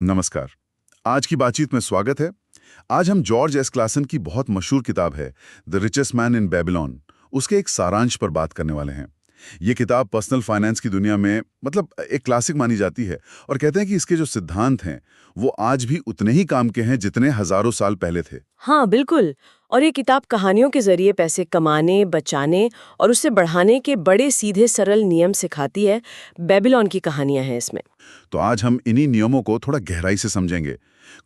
नमस्कार। आज की बातचीत में स्वागत है। आज हम जॉर्ज एस क्लासन की बहुत मशहूर किताब है the richest man in Babylon, उसके एक सारांश पर बात करने वाले हैं। ये किताब पर्सनल फाइनेंस की दुनिया में एक क्लासिक मानी जाती है और कहते हैं कि इसके जो सिद्धांत हैं वो आज भी उतने ही काम के हैं जितने हजारों साल पहले थे। हाँ, बिल्कुल। और ये किताब कहानियों के जरिए पैसे कमाने, बचाने और उसे बढ़ाने के बड़े सीधे सरल नियम सिखाती है। बेबीलोन की कहानियां हैं इसमें। तो आज हम इन्हीं नियमों को थोड़ा गहराई से समझेंगे।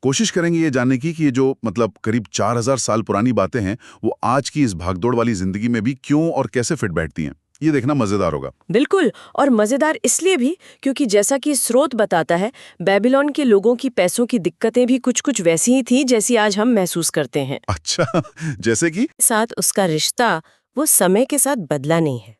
कोशिश करेंगे ये जानने की कि ये जो करीब 4000 साल पुरानी बातें हैं वो आज की इस भागदौड़ वाली जिंदगी में भी क्यों और कैसे फिट बैठती हैं। ये देखना मजेदार होगा। बिल्कुल। और मजेदार इसलिए भी क्योंकि जैसा कि स्रोत बताता है, बेबीलोन के लोगों की पैसों की दिक्कतें भी कुछ वैसी ही थी जैसी आज हम महसूस करते हैं। अच्छा, जैसे कि साथ उसका रिश्ता वो समय के साथ बदला नहीं है।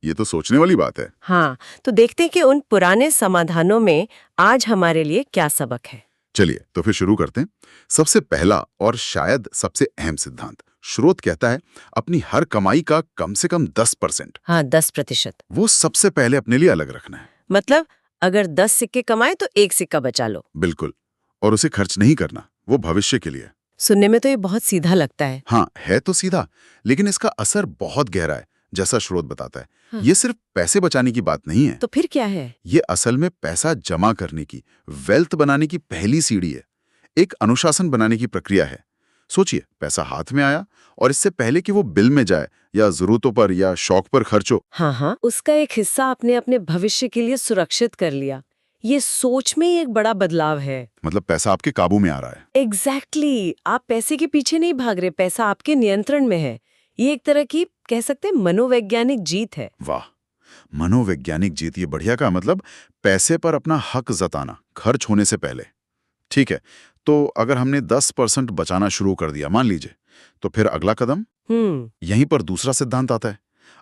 ये तो सोचने वाली बात है। हाँ, तो देखते हैं कि उन पुराने समाधानों में आज हमारे लिए क्या सबक है। चलिए तो फिर शुरू करते हैं। सबसे पहला और शायद सबसे अहम सिद्धांत, स्रोत कहता है अपनी हर कमाई का कम से कम 10%, हाँ, 10%। वो सबसे पहले अपने लिए अलग रखना है। मतलब अगर 10 सिक्के कमाए तो एक सिक्का बचा लो। बिल्कुल। और उसे खर्च नहीं करना, वो भविष्य के लिए। सुनने में तो ये बहुत सीधा लगता है। हाँ, है तो सीधा, लेकिन इसका असर बहुत गहरा है। जैसा स्रोत बताता है, हाँ। ये सिर्फ पैसे बचाने की बात नहीं है। तो फिर क्या है? ये असल में पैसा जमा करने की, वेल्थ बनाने की पहली सीढ़ी है। एक अनुशासन बनाने की प्रक्रिया है। सोचिए, पैसा हाथ में आया और इससे पहले कि वो बिल में जाए या जरूरतों पर या शौक पर खर्च हो, हाँ, उसका एक हिस्सा आपने अपने भविष्य के लिए सुरक्षित कर लिया। ये सोच में ही एक बड़ा बदलाव है। पैसा आपके काबू में आ रहा है। एग्जैक्टली। आप पैसे के पीछे नहीं भाग रहे, पैसा आपके नियंत्रण में है। ये एक तरह की कह सकते हैं मनोवैज्ञानिक जीत है। वाह, मनोवैज्ञानिक जीत। ये बढ़िया का पैसे पर अपना हक जताना खर्च होने से पहले। ठीक है, तो अगर हमने 10% बचाना शुरू कर दिया मान लीजिए, तो फिर अगला कदम? यहीं पर दूसरा सिद्धांत आता है,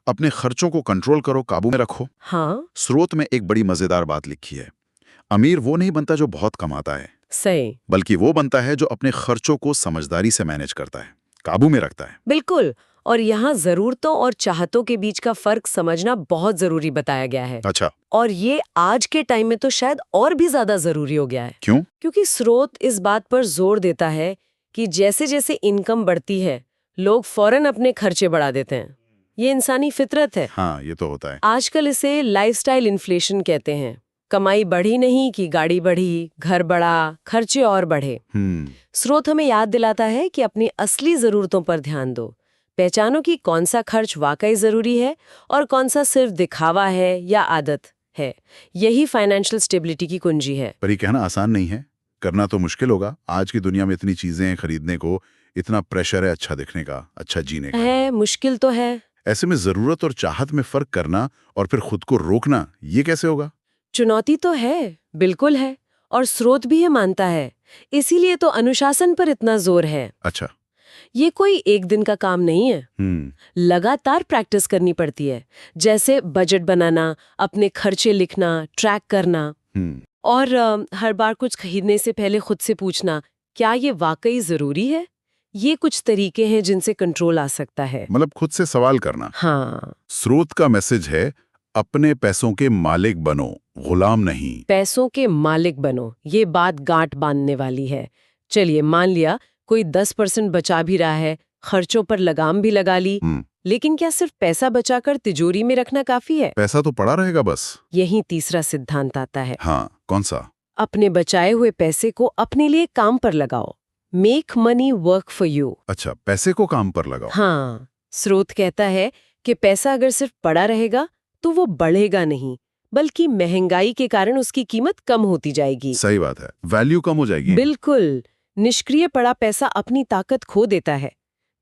अपने खर्चों को कंट्रोल करो, काबू में रखो। हाँ, स्रोत में एक बड़ी मजेदार बात लिखी है, अमीर वो नहीं बनता जो बहुत कमाता है, सही। बल्कि वो बनता है जो अपने खर्चों को समझदारी से मैनेज करता है, काबू में रखता है। बिल्कुल। और यहाँ जरूरतों और चाहतों के बीच का फर्क समझना बहुत जरूरी बताया गया है। अच्छा, और ये आज के टाइम में तो शायद और भी ज्यादा जरूरी हो गया है। क्यों? क्योंकि स्रोत इस बात पर जोर देता है कि जैसे जैसे इनकम बढ़ती है, लोग फौरन अपने खर्चे बढ़ा देते हैं। ये इंसानी फितरत है। हाँ, ये तो होता है। आजकल इसे लाइफस्टाइल इन्फ्लेशन कहते हैं। कमाई बढ़ी नहीं कि गाड़ी बढ़ी, घर बढ़ा, खर्चे और बढ़े। स्रोत हमें याद दिलाता है कि अपनी असली जरूरतों पर ध्यान दो। पहचानो कि कौन सा खर्च वाकई जरूरी है और कौन सा सिर्फ दिखावा है या आदत है। यही फाइनेंशियल स्टेबिलिटी की कुंजी है। पर ये कहना आसान नहीं है, करना तो मुश्किल होगा। आज की दुनिया में इतनी चीजें खरीदने को, इतना प्रेशर है अच्छा दिखने का, अच्छा जीने का। है, मुश्किल तो है। ऐसे में जरूरत और चाहत में फर्क करना और फिर खुद को रोकना, ये कैसे होगा? चुनौती तो है, बिल्कुल है। और स्रोत भी ये मानता है। इसीलिए तो अनुशासन पर इतना जोर है। अच्छा। ये कोई एक दिन का काम नहीं है। लगातार प्रैक्टिस करनी पड़ती है। जैसे बजट बनाना, अपने खर्चे लिखना, ट्रैक करना। और हर बार कुछ खरीदने से पहले खुद से पूछना, क्या ये वाकई जरूरी है? ये कुछ तरीके हैं जिनसे कंट्रोल आ सकता है। खुद से सवाल करना। हाँ। स्रोत का मैसेज है, अपने पैसों के मालिक बनो, गुलाम नहीं। पैसों के मालिक बनो, ये बात गांठ बांधने वाली है। चलिए, मान लिया कोई 10% बचा भी रहा है, खर्चों पर लगाम भी लगा ली, लेकिन क्या सिर्फ पैसा बचाकर तिजोरी में रखना काफी है? पैसा तो पड़ा रहेगा बस। यही तीसरा सिद्धांत आता है। हाँ, कौन सा? अपने बचाए हुए पैसे को अपने लिए काम पर लगाओ। Make money work for you. अच्छा, पैसे को काम पर लगाओ। हाँ, स्रोत कहता है कि पैसा अगर सिर्फ पड़ा रहेगा तो वो बढ़ेगा नहीं, बल्कि महंगाई के कारण उसकी कीमत कम होती जाएगी। सही बात है, वैल्यू कम हो जाएगी। बिल्कुल। निष्क्रिय पड़ा पैसा अपनी ताकत खो देता है।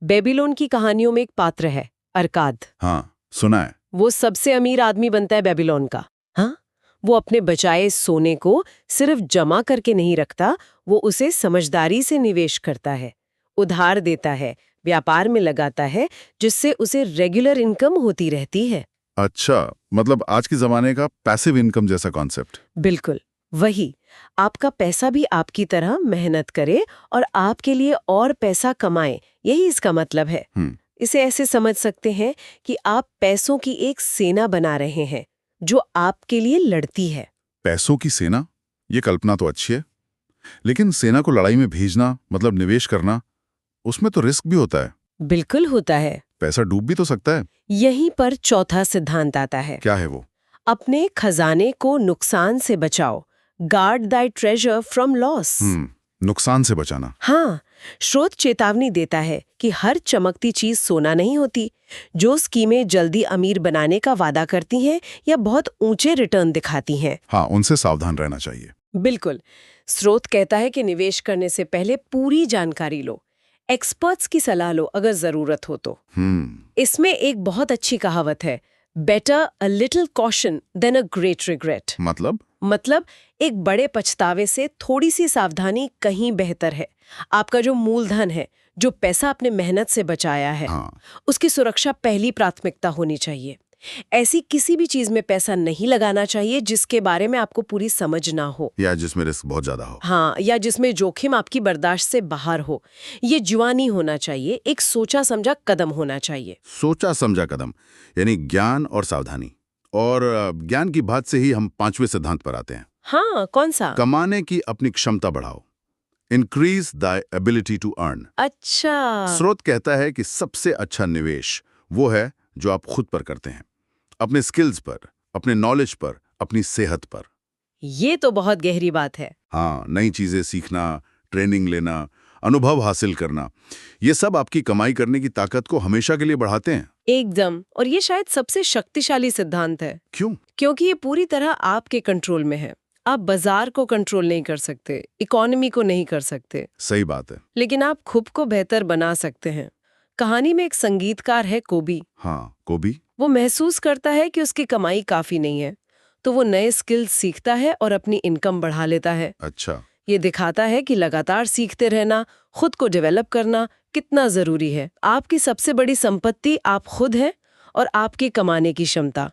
बेबीलोन की कहानियों में एक पात्र है, अरकाद। हाँ, सुना है। वो सबसे अमीर आदमी बनता है बेबीलोन का। हाँ, वो अपने बचाए सोने को सिर्फ जमा करके नहीं रखता, वो उसे समझदारी से निवेश करता है, उधार देता है, व्यापार में लगाता है, जिससे उसे रेगुलर इनकम होती रहती है। अच्छा, आज के जमाने का पैसिव इनकम जैसा कॉन्सेप्ट। बिल्कुल वही। आपका पैसा भी आपकी तरह मेहनत करे और आपके लिए और पैसा कमाए, यही इसका मतलब है। इसे ऐसे समझ सकते हैं कि आप पैसों की एक सेना बना रहे हैं जो आपके लिए लड़ती है। पैसों की सेना? ये कल्पना तो अच्छी है, लेकिन सेना को लड़ाई में भेजना मतलब निवेश करना, उसमें तो रिस्क भी होता है। बिल्कुल होता है। पैसा डूब भी तो सकता है। यहीं पर चौथा सिद्धांत आता है। क्या है वो? अपने खजाने को नुकसान से बचाओ। Guard Dai treasure from loss. नुकसान से बचाना। हाँ, स्रोत चेतावनी देता है कि हर चमकती चीज सोना नहीं होती। जो स्कीमें जल्दी अमीर बनाने का वादा करती हैं या बहुत ऊंचे रिटर्न दिखाती हैं, हाँ, उनसे सावधान रहना चाहिए। बिल्कुल। स्रोत कहता है कि निवेश करने से पहले पूरी जानकारी लो, एक्सपर्ट्स की सलाह लो अगर जरूरत हो तो। इसमें एक बहुत अच्छी कहावत है, better a little caution than a great regret. मतलब एक बड़े पछतावे से थोड़ी सी सावधानी कहीं बेहतर है। आपका जो मूलधन है, जो पैसा आपने मेहनत से बचाया है, उसकी सुरक्षा पहली प्राथमिकता होनी चाहिए। ऐसी किसी भी चीज में पैसा नहीं लगाना चाहिए जिसके बारे में आपको पूरी समझ ना हो, या जिसमें रिस्क बहुत ज्यादा हो। हाँ, या जिसमें जोखिम आपकी बर्दाश्त से बाहर हो। ये जुआनी होना चाहिए, एक सोचा समझा कदम होना चाहिए। सोचा समझा कदम, यानी ज्ञान और सावधानी। और ज्ञान की बात से ही हम 5वें सिद्धांत पर आते हैं। हाँ, कौन सा? कमाने की अपनी क्षमता बढ़ाओ। Increase the ability to earn. अच्छा। स्रोत कहता है कि सबसे अच्छा निवेश वो है जो आप खुद पर करते हैं, अपने स्किल्स पर, अपने नॉलेज पर, अपनी सेहत पर। ये तो बहुत गहरी बात है। हाँ, नई चीजें सीखना, ट्रेनिंग लेना, अनुभव हासिल करना, ये सब आपकी कमाई करने की ताकत को हमेशा के लिए बढ़ाते हैं। एकदम। और ये शायद सबसे शक्तिशाली सिद्धांत है। क्यों? क्योंकि ये पूरी तरह आपके कंट्रोल में है। आप बाजार को कंट्रोल नहीं कर सकते, इकोनॉमी को नहीं कर सकते, सही बात है। लेकिन आप खुद को बेहतर बना सकते हैं। कहानी में एक संगीतकार है, कोबी। हाँ, कोबी। वो महसूस करता है कि उसकी कमाई काफी नहीं है, तो वो नए स्किल्स सीखता है और अपनी इनकम बढ़ा लेता है। अच्छा। ये दिखाता है कि लगातार सीखते रहना, खुद को डेवलप करना कितना जरूरी है। आपकी सबसे बड़ी संपत्ति आप खुद हैं और आपकी कमाने की क्षमता।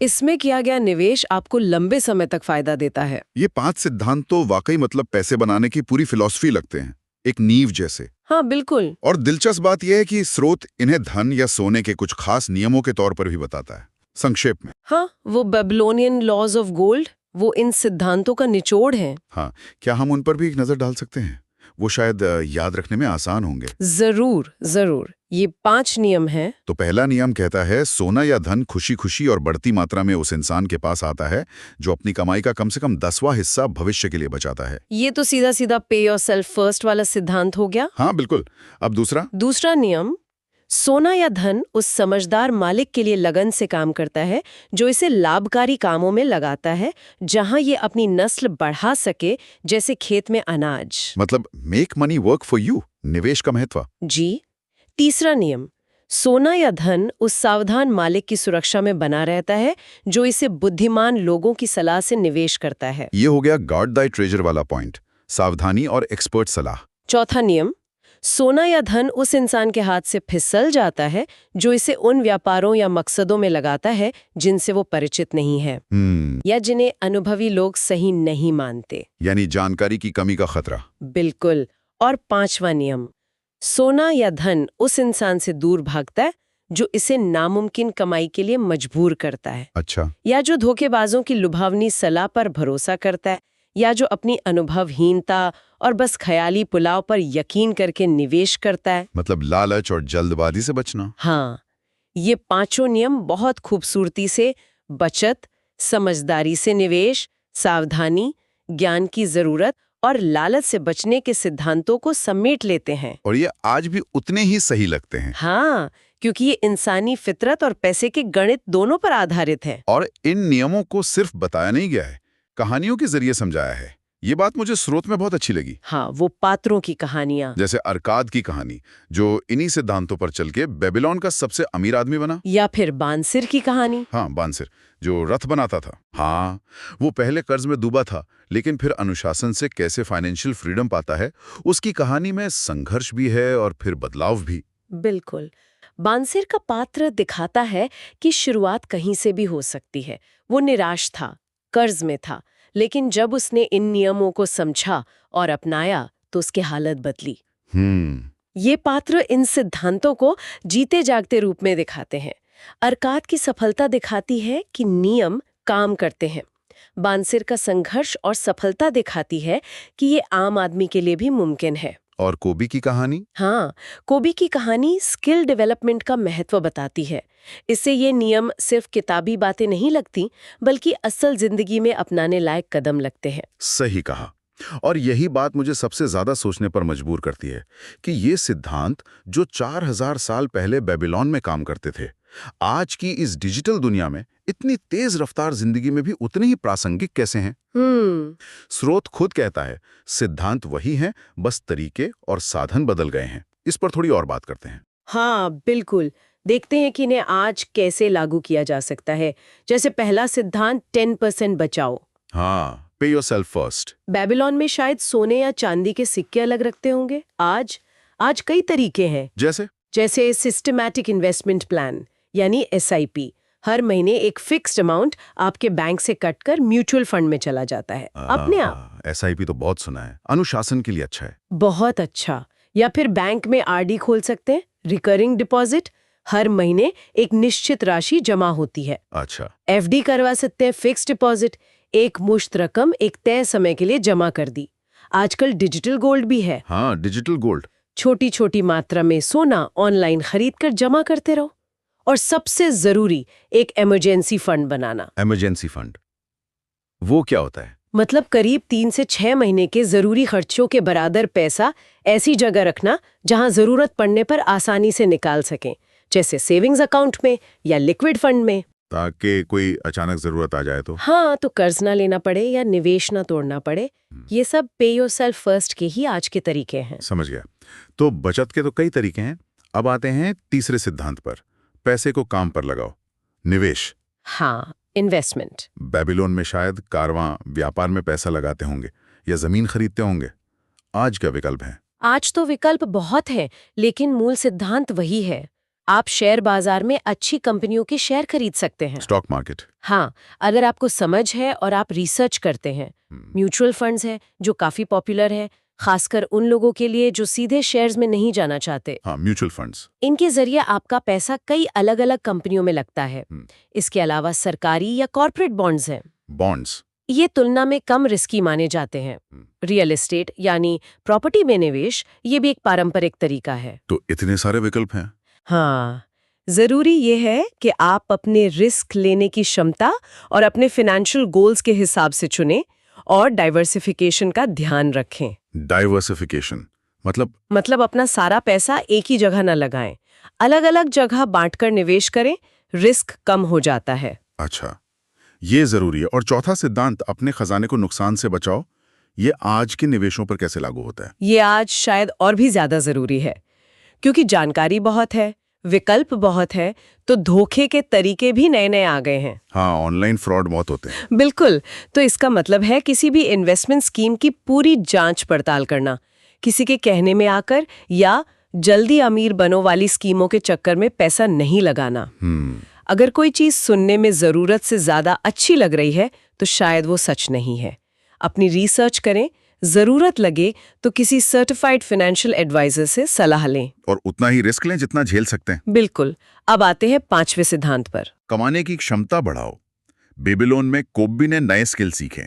इसमें किया गया निवेश आपको लंबे समय तक फायदा देता है। ये 5 सिद्धांत तो वाकई मतलब पैसे बनाने की पूरी फिलॉसफी लगते हैं, एक नींव जैसे। हाँ, बिल्कुल। और दिलचस्प बात यह है कि स्रोत इन्हें धन या सोने के कुछ खास नियमों के तौर पर भी बताता है, संक्षेप में। हाँ, वो बेबीलोनियन लॉज ऑफ गोल्ड, वो इन सिद्धांतों का निचोड़ है। हाँ, क्या हम उन पर भी एक नजर डाल सकते हैं? वो शायद याद रखने में आसान होंगे। जरूर जरूर। ये 5 नियम हैं। तो पहला नियम कहता है, सोना या धन खुशी खुशी और बढ़ती मात्रा में उस इंसान के पास आता है जो अपनी कमाई का कम से कम 10वां हिस्सा भविष्य के लिए बचाता है। ये तो सीधा सीधा पे योरसेल्फ फर्स्ट वाला सिद्धांत हो गया। हाँ, बिल्कुल। अब दूसरा नियम, सोना या धन उस समझदार मालिक के लिए लगन से काम करता है जो इसे लाभकारी कामों में लगाता है, जहां ये अपनी नस्ल बढ़ा सके, जैसे खेत में अनाज। मतलब make money work for you, निवेश का महत्व। जी। तीसरा नियम, सोना या धन उस सावधान मालिक की सुरक्षा में बना रहता है जो इसे बुद्धिमान लोगों की सलाह से निवेश करता है। ये हो गया गार्ड दाई ट्रेजर वाला पॉइंट, सावधानी और एक्सपर्ट सलाह। चौथा नियम, सोना या धन उस इंसान के हाथ से फिसल जाता है जो इसे उन व्यापारों या मकसदों में लगाता है जिनसे वो परिचित नहीं है या जिन्हें अनुभवी लोग सही नहीं मानते, यानी जानकारी की कमी का खतरा। बिल्कुल। और 5वां नियम, सोना या धन उस इंसान से दूर भागता है जो इसे नामुमकिन कमाई के लिए मजबूर करता है। अच्छा। या जो धोखेबाजों की लुभावनी सलाह पर भरोसा करता है, या जो अपनी अनुभवहीनता और बस ख्याली पुलाव पर यकीन करके निवेश करता है। मतलब लालच और जल्दबाजी से बचना। हाँ, ये 5 नियम बहुत खूबसूरती से बचत, समझदारी से निवेश, सावधानी, ज्ञान की जरूरत और लालच से बचने के सिद्धांतों को समेट लेते हैं। और ये आज भी उतने ही सही लगते हैं। हाँ, क्योंकि ये इंसानी फितरत और पैसे के गणित दोनों पर आधारित है। और इन नियमों को सिर्फ बताया नहीं गया है, कहानियों के जरिए समझाया है। ये बात मुझे स्रोत में बहुत अच्छी लगी। हाँ, वो पात्रों की कहानियां, जैसे अरकाद की कहानी जो इन्हीं सिद्धांतों पर चल के बेबीलोन का सबसे अमीर आदमी बना। या फिर बानसिर की कहानी। हाँ, बानसिर जो रथ बनाता था। हाँ, वो पहले कर्ज में डूबा था, लेकिन फिर अनुशासन से कैसे फाइनेंशियल फ्रीडम पाता है, उसकी कहानी में संघर्ष भी है और फिर बदलाव भी। बिल्कुल। बानसिर का पात्र दिखाता है कि शुरुआत कहीं से भी हो सकती है। वो निराश था, कर्ज में था, लेकिन जब उसने इन नियमों को समझा और अपनाया तो उसकी हालत बदली। ये पात्र इन सिद्धांतों को जीते जागते रूप में दिखाते हैं। अरकाद की सफलता दिखाती है कि नियम काम करते हैं। बानसिर का संघर्ष और सफलता दिखाती है कि ये आम आदमी के लिए भी मुमकिन है। और कोबी की कहानी? हाँ, कोबी की कहानी स्किल डेवलपमेंट का महत्व बताती है। इससे ये नियम सिर्फ किताबी बातें नहीं लगती, बल्कि असल जिंदगी में अपनाने लायक कदम लगते हैं। सही कहा। और यही बात मुझे सबसे ज्यादा सोचने पर मजबूर करती है कि ये सिद्धांत जो 4000 साल पहले बेबीलोन में काम करते थे, आज की इस डिजिटल दुनिया में इतनी तेज रफ्तार जिंदगी में भी उतने ही प्रासंगिक कैसे हैं? स्रोत खुद कहता है सिद्धांत वही हैं, बस तरीके और साधन बदल गए हैं। इस पर थोड़ी और बात करते हैं। हाँ, बिल्कुल। देखते हैं कि इन्हें आज कैसे लागू किया जा सकता है। जैसे पहला सिद्धांत 10% बचाओ। हाँ, पे योरसेल्फ फर्स्ट। बेबीलोन में शायद सोने या चांदी के सिक्के अलग रखते होंगे। आज कई तरीके हैं। जैसे सिस्टमैटिक इन्वेस्टमेंट प्लान यानी SIP। हर महीने एक फिक्स्ड अमाउंट आपके बैंक से कटकर म्यूचुअल फंड में चला जाता है अपने आप। SIP तो बहुत सुना है, अनुशासन के लिए अच्छा है। बहुत अच्छा। या फिर बैंक में RD खोल सकते हैं, रिकरिंग डिपॉजिट। हर महीने एक निश्चित राशि जमा होती है। अच्छा। FD करवा सकते हैं, फिक्स्ड डिपॉजिट। एक मुश्त रकम एक तय समय के लिए जमा कर दी। आजकल डिजिटल गोल्ड भी है। हाँ, डिजिटल गोल्ड। छोटी छोटी मात्रा में सोना ऑनलाइन खरीद कर जमा करते रहो। और सबसे जरूरी, एक इमरजेंसी फंड बनाना। इमरजेंसी फंड वो क्या होता है? मतलब करीब 3 से 6 महीने के जरूरी खर्चों के बराबर पैसा ऐसी जगह रखना जहां जरूरत पड़ने पर आसानी से निकाल सकें, जैसे सेविंग्स अकाउंट में या लिक्विड फंड में। ताकि कोई अचानक जरूरत आ जाए तो? हाँ, तो कर्ज ना लेना पड़े या निवेश ना तोड़ना पड़े। ये सब पे योरसेल्फ फर्स्ट के ही आज के तरीके हैं। समझ गया। तो बचत के तो कई तरीके हैं। अब आते हैं तीसरे सिद्धांत पर, पैसे को काम पर लगाओ, निवेश। हाँ, इन्वेस्टमेंट। बेबीलोन में शायद कारवां व्यापार में पैसा लगाते होंगे या जमीन खरीदते होंगे। आज क्या विकल्प है? आज तो विकल्प बहुत हैं, लेकिन मूल सिद्धांत वही है। आप शेयर बाजार में अच्छी कंपनियों के शेयर खरीद सकते हैं। Stock market. हाँ, अगर आपको समझ है और आप रिसर्च करते हैं। म्यूचुअल फंड्स हैं जो काफी पॉपुलर है, खासकर उन लोगों के लिए जो सीधे शेयर्स में नहीं जाना चाहते। हाँ, म्यूचुअल फंड्स। इनके जरिए आपका पैसा कई अलग अलग कंपनियों में लगता है। इसके अलावा सरकारी या कॉर्पोरेट बॉन्ड्स हैं। बॉन्ड्स ये तुलना में कम रिस्की माने जाते हैं। रियल एस्टेट यानी प्रॉपर्टी में निवेश, ये भी एक पारंपरिक तरीका है। तो इतने सारे विकल्प हैं। हाँ, जरूरी ये है कि आप अपने रिस्क लेने की क्षमता और अपने फाइनेंशियल गोल्स के हिसाब से चुनें और डाइवर्सिफिकेशन का ध्यान रखें। डाइवर्सिफिकेशन मतलब अपना सारा पैसा एक ही जगह न लगाएं, अलग अलग जगह बांटकर निवेश करें, रिस्क कम हो जाता है। अच्छा, ये जरूरी है। और चौथा सिद्धांत, अपने खजाने को नुकसान से बचाओ, ये आज के निवेशों पर कैसे लागू होता है? ये आज शायद और भी ज्यादा जरूरी है, क्योंकि जानकारी बहुत है, विकल्प बहुत है, तो धोखे के तरीके भी नए नए आ गए हैं। हाँ, ऑनलाइन फ्रॉड बहुत होते हैं। बिल्कुल। तो इसका मतलब है किसी भी इन्वेस्टमेंट स्कीम की पूरी जांच पड़ताल करना, किसी के कहने में आकर या जल्दी अमीर बनो वाली स्कीमों के चक्कर में पैसा नहीं लगाना। अगर कोई चीज सुनने में जरूरत से ज्यादा अच्छी लग रही है तो शायद वो सच नहीं है। अपनी रिसर्च करें, जरूरत लगे तो किसी सर्टिफाइड फाइनेंशियल एडवाइजर से सलाह लें। और उतना ही रिस्क लें जितना झेल सकते हैं। बिल्कुल। अब आते हैं 5वें सिद्धांत पर, कमाने की क्षमता बढ़ाओ। बेबीलोन में कोब्बी ने नए स्किल सीखे।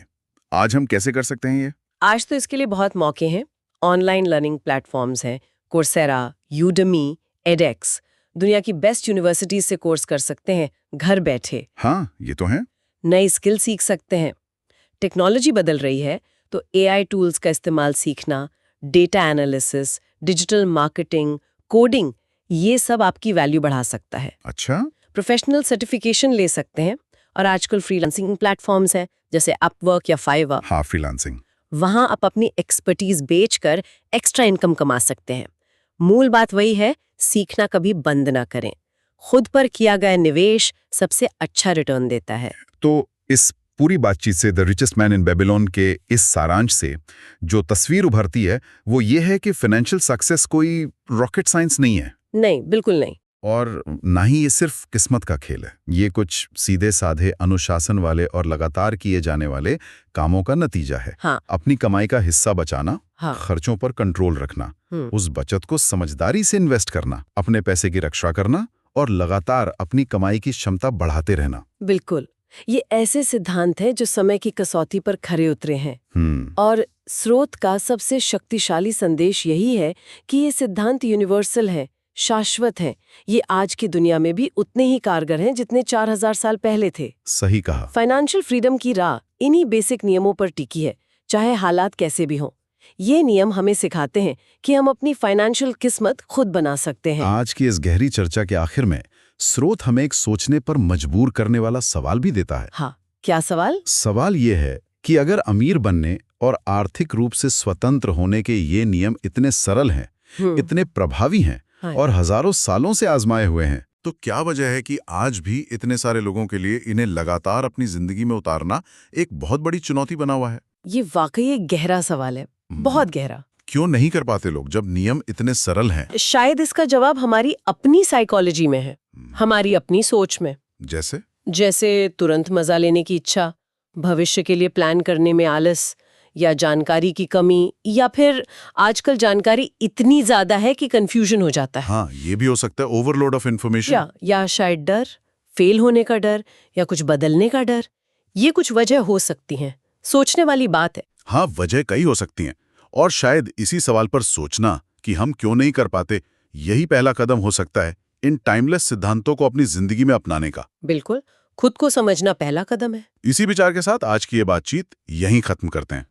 आज हम कैसे कर सकते हैं ये? आज तो इसके लिए बहुत मौके हैं। ऑनलाइन लर्निंग प्लेटफॉर्म्स हैं, कोर्सेरा, यूडेमी, एडेक्स। दुनिया की बेस्ट यूनिवर्सिटीज से कोर्स कर सकते हैं घर बैठे। हाँ, ये तो है। नई स्किल सीख सकते हैं। टेक्नोलॉजी बदल रही है तो AI टूल्स का इस्तेमाल सीखना, data analysis, digital marketing, coding, ये सब आपकी वैल्यू बढ़ा सकता है। अच्छा। प्रोफेशनल सर्टिफिकेशन ले सकते हैं। और आजकल फ्रीलांसिंग प्लेटफॉर्म्स हैं जैसे अपवर्क या फाइवर। हाँ, फ्रीलांसिंग। वहां आप अपनी एक्सपर्टीज बेचकर एक्स्ट्रा इनकम कमा सकते हैं। मूल बात वही है, सीखना कभी बंद ना करें। खुद पर किया गया निवेश सबसे अच्छा रिटर्न देता है। तो इस पूरी बातचीत से, the richest man in Babylon के इस सारांश से जो तस्वीर उभरती है वो ये है कि फाइनेंशियल सक्सेस कोई रॉकेट साइंस नहीं है। नहीं, बिल्कुल नहीं। और ना ही ये सिर्फ किस्मत का खेल है। ये कुछ सीधे साधे, अनुशासन वाले और लगातार किए जाने वाले कामों का नतीजा है। हाँ। अपनी कमाई का हिस्सा बचाना, हाँ। खर्चों पर कंट्रोल रखना, उस बचत को समझदारी से इन्वेस्ट करना, अपने पैसे की रक्षा करना और लगातार अपनी कमाई की क्षमता बढ़ाते रहना। बिल्कुल। ये ऐसे सिद्धांत हैं जो समय की कसौटी पर खरे उतरे हैं। और स्रोत का सबसे शक्तिशाली संदेश यही है कि ये सिद्धांत यूनिवर्सल हैं, शाश्वत हैं। ये आज की दुनिया में भी उतने ही कारगर हैं जितने 4000 साल पहले थे। सही कहा। फाइनेंशियल फ्रीडम की राह इन्हीं बेसिक नियमों पर टिकी है, चाहे हालात कैसे भी हों। ये नियम हमें सिखाते हैं कि हम अपनी फाइनेंशियल किस्मत खुद बना सकते हैं। आज की इस गहरी चर्चा के आखिर में स्रोत हमें एक सोचने पर मजबूर करने वाला सवाल भी देता है। हाँ, क्या सवाल? सवाल ये है कि अगर अमीर बनने और आर्थिक रूप से स्वतंत्र होने के ये नियम इतने सरल हैं, इतने प्रभावी हैं और हजारों सालों से आजमाए हुए हैं, तो क्या वजह है कि आज भी इतने सारे लोगों के लिए इन्हें लगातार अपनी जिंदगी में उतारना एक बहुत बड़ी चुनौती बना हुआ है? ये वाकई एक गहरा सवाल है, बहुत गहरा। क्यों नहीं कर पाते लोग जब नियम इतने सरल हैं? शायद इसका जवाब हमारी अपनी साइकोलॉजी में है, हमारी अपनी सोच में। जैसे तुरंत मजा लेने की इच्छा, भविष्य के लिए प्लान करने में आलस, या जानकारी की कमी, या फिर आजकल जानकारी इतनी ज्यादा है कि कंफ्यूजन हो जाता है। हाँ, ये भी हो सकता है, ओवरलोड ऑफ इन्फॉर्मेशन। या शायद डर, फेल होने का डर, या कुछ बदलने का डर। ये कुछ वजह हो सकती हैं, सोचने वाली बात है। हाँ, वजह कई हो सकती हैं, और शायद इसी सवाल पर सोचना कि हम क्यों नहीं कर पाते, यही पहला कदम हो सकता है इन टाइमलेस सिद्धांतों को अपनी जिंदगी में अपनाने का। बिल्कुल, खुद को समझना पहला कदम है। इसी विचार के साथ आज की ये बातचीत यहीं खत्म करते हैं।